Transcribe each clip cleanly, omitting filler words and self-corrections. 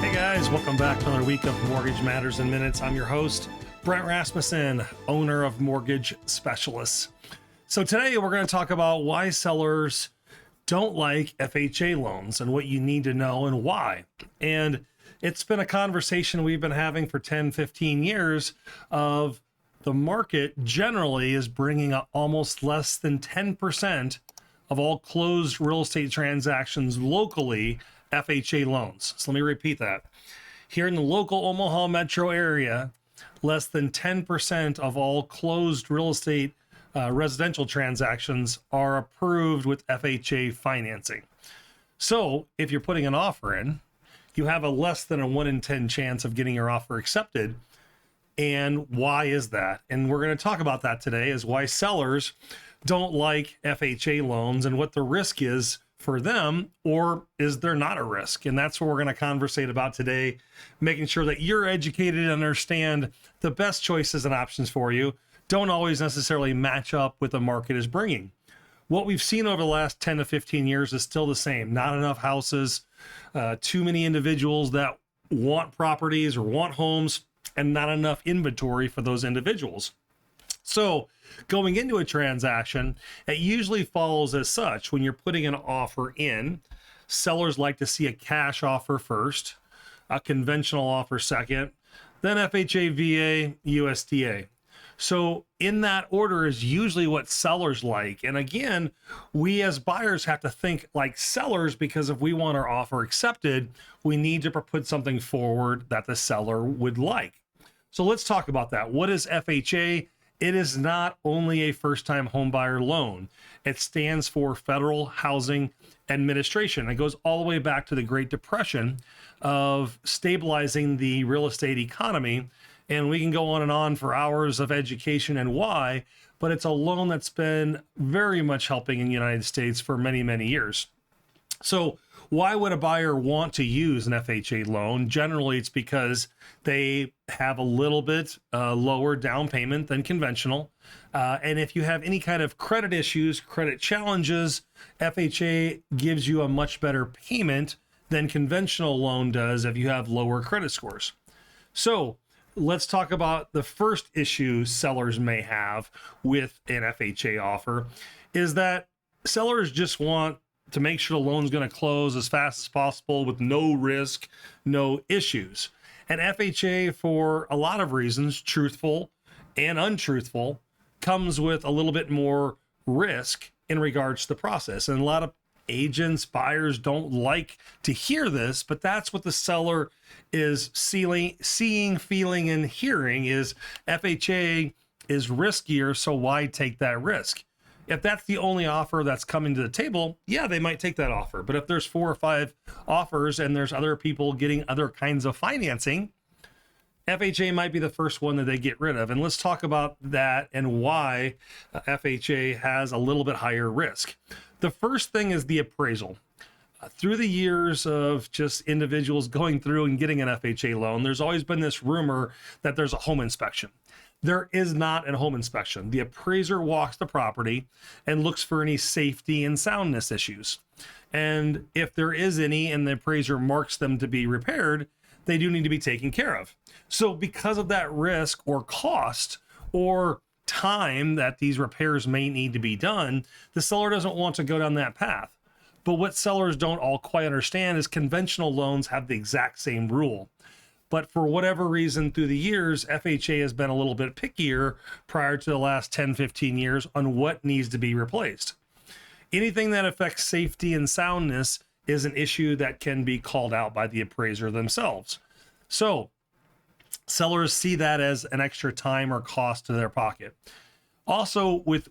Hey guys, welcome back to another week of Mortgage Matters in Minutes. I'm your host, Brent Rasmussen, owner of Mortgage Specialists. So today we're going to talk about why sellers don't like FHA loans and what you need to know and why. And it's been a conversation we've been having for 10, 15 years of the market generally is bringing up almost less than 10% of all closed real estate transactions locally FHA loans. So let me repeat that. Here in the local Omaha metro area, less than 10% of all closed real estate residential transactions are approved with FHA financing. So if you're putting an offer in, you have a less than a 1 in 10 chance of getting your offer accepted. And why is that? And we're going to talk about that today, is why sellers don't like FHA loans and what the risk is for them, or is there not a risk? And that's what we're going to conversate about today, making sure that you're educated and understand the best choices and options for you don't always necessarily match up with the market is bringing. What we've seen over the last 10 to 15 years is still the same. Not enough houses, too many individuals that want properties or want homes, and not enough inventory for those individuals. So going into a transaction, it usually follows as such. When you're putting an offer in, sellers like to see a cash offer first, a conventional offer second, then FHA, VA, USDA. So in that order is usually what sellers like. And again, we as buyers have to think like sellers, because if we want our offer accepted, we need to put something forward that the seller would like. So let's talk about that. What is FHA? It is not only a first-time homebuyer loan. It stands for Federal Housing Administration. It goes all the way back to the Great Depression of stabilizing the real estate economy. And we can go on and on for hours of education and why, but it's a loan that's been very much helping in the United States for many, many years. So why would a buyer want to use an FHA loan? Generally, it's because they have a little bit lower down payment than conventional. And if you have any kind of credit issues, credit challenges, FHA gives you a much better payment than conventional loan does if you have lower credit scores. So let's talk about the first issue sellers may have with an FHA offer, is that sellers just want to make sure the loan's going to close as fast as possible with no risk, no issues. And FHA, for a lot of reasons, truthful and untruthful, comes with a little bit more risk in regards to the process. And a lot of agents, buyers don't like to hear this, but that's what the seller is seeing, feeling, and hearing is FHA is riskier, so why take that risk? If that's the only offer that's coming to the table, yeah, they might take that offer. But if there's 4 or 5 offers and there's other people getting other kinds of financing, FHA might be the first one that they get rid of. And let's talk about that and why FHA has a little bit higher risk. The first thing is the appraisal. Through the years of just individuals going through and getting an FHA loan, there's always been this rumor that there's a home inspection. There is not a home inspection. The appraiser walks the property and looks for any safety and soundness issues. And if there is any and the appraiser marks them to be repaired, they do need to be taken care of. So because of that risk or cost or time that these repairs may need to be done, the seller doesn't want to go down that path. But what sellers don't all quite understand is conventional loans have the exact same rule. But for whatever reason, through the years, FHA has been a little bit pickier prior to the last 10, 15 years on what needs to be replaced. Anything that affects safety and soundness is an issue that can be called out by the appraiser themselves. So sellers see that as an extra time or cost to their pocket. Also, with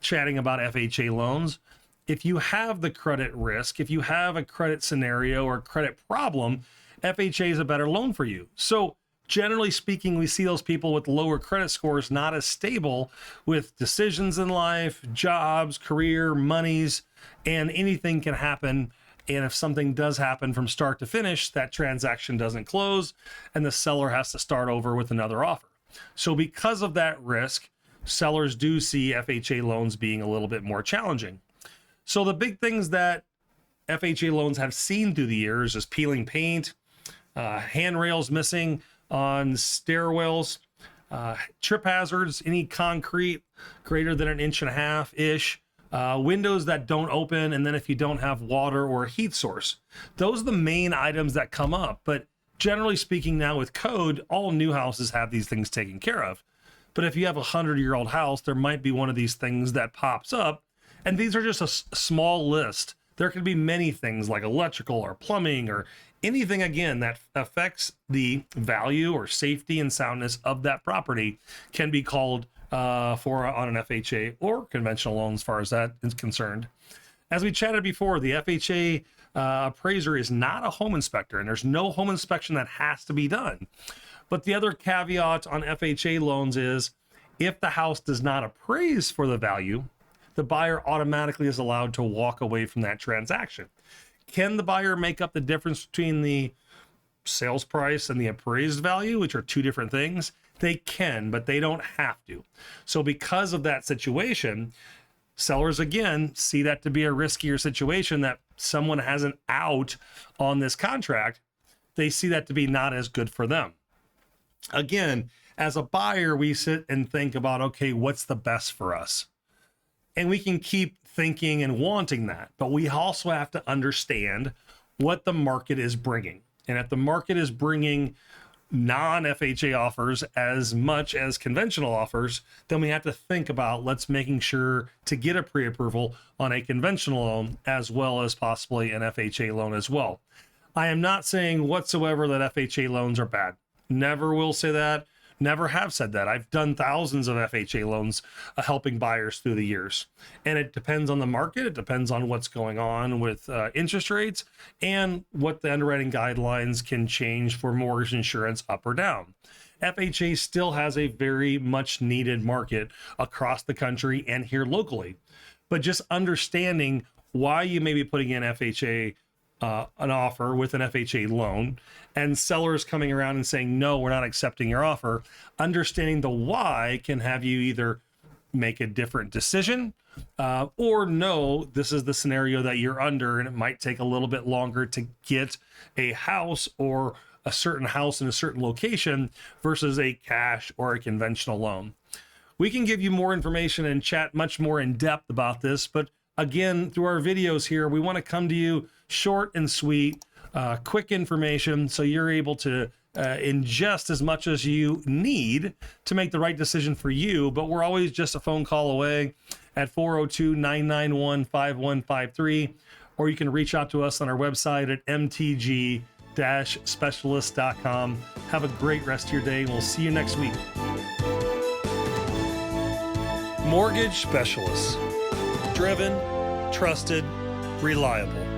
chatting about FHA loans, if you have the credit risk, if you have a credit scenario or credit problem, FHA is a better loan for you. So generally speaking, we see those people with lower credit scores not as stable with decisions in life, jobs, career, monies, and anything can happen. And if something does happen from start to finish, that transaction doesn't close and the seller has to start over with another offer. So because of that risk, sellers do see FHA loans being a little bit more challenging. So the big things that FHA loans have seen through the years is peeling paint, handrails missing on stairwells, trip hazards, any concrete greater than 1.5 inches, windows that don't open, and then if you don't have water or a heat source. Those are the main items that come up. But generally speaking, now with code, all new houses have these things taken care of. But if you have a 100-year-old house, there might be one of these things that pops up. And these are just a small list. There could be many things like electrical or plumbing or anything, again, that affects the value or safety and soundness of that property can be called for on an FHA or conventional loan as far as that is concerned. As we chatted before, the FHA appraiser is not a home inspector, and there's no home inspection that has to be done. But the other caveat on FHA loans is if the house does not appraise for the value, the buyer automatically is allowed to walk away from that transaction. Can the buyer make up the difference between the sales price and the appraised value, which are two different things? They can, but they don't have to. So because of that situation, sellers, again, see that to be a riskier situation, that someone has an out on this contract. They see that to be not as good for them. Again, as a buyer, we sit and think about, okay, what's the best for us? And we can keep thinking and wanting that, but we also have to understand what the market is bringing. And if the market is bringing non-FHA offers as much as conventional offers, then we have to think about making sure to get a pre-approval on a conventional loan as well as possibly an FHA loan as well. I am not saying whatsoever that FHA loans are bad. Never will say that. Never have said that. I've done thousands of FHA loans helping buyers through the years. And it depends on the market. It depends on what's going on with interest rates and what the underwriting guidelines can change for mortgage insurance up or down. FHA still has a very much needed market across the country and here locally. But just understanding why you may be putting in FHA an offer with an FHA loan and sellers coming around and saying, no, we're not accepting your offer. Understanding the why can have you either make a different decision or no, this is the scenario that you're under and it might take a little bit longer to get a house or a certain house in a certain location versus a cash or a conventional loan. We can give you more information and chat much more in depth about this, but again, through our videos here, we want to come to you short and sweet, quick information, so you're able to ingest as much as you need to make the right decision for you. But we're always just a phone call away at 402-991-5153, or you can reach out to us on our website at mtg-specialist.com. Have a great rest of your day, and we'll see you next week. Mortgage Specialists. Driven, trusted, reliable.